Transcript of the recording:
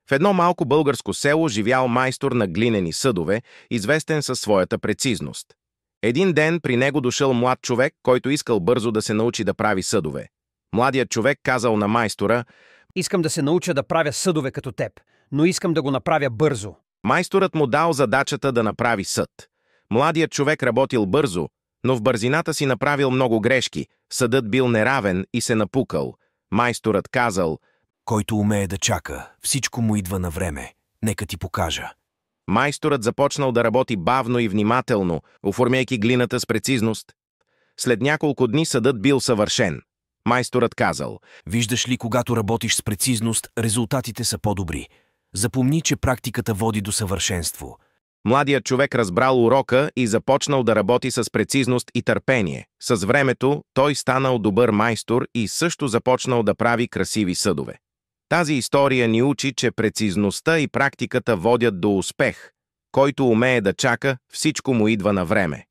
В едно малко българско село живял майстор на глинени съдове, известен със своята прецизност. Един ден при него дошъл млад човек, който искал бързо да се научи да прави съдове. Младият човек казал на майстора: Искам да се науча да правя съдове като теб, но искам да го направя бързо. Майсторът му дал задачата да направи съд. Младият човек работил бързо, но в бързината си направил много грешки. Съдът бил неравен и се напукал. Майсторът казал: Който умее да чака, всичко му идва на време. Нека ти покажа. Майсторът започнал да работи бавно и внимателно, оформяйки глината с прецизност. След няколко дни съдът бил съвършен. Майсторът казал: Виждаш ли, когато работиш с прецизност, резултатите са по-добри. Запомни, че практиката води до съвършенство. Младият човек разбрал урока и започнал да работи с прецизност и търпение. С времето той станал добър майстор и също започнал да прави красиви съдове. Тази история ни учи, че прецизността и практиката водят до успех. Който умее да чака, всичко му идва на време.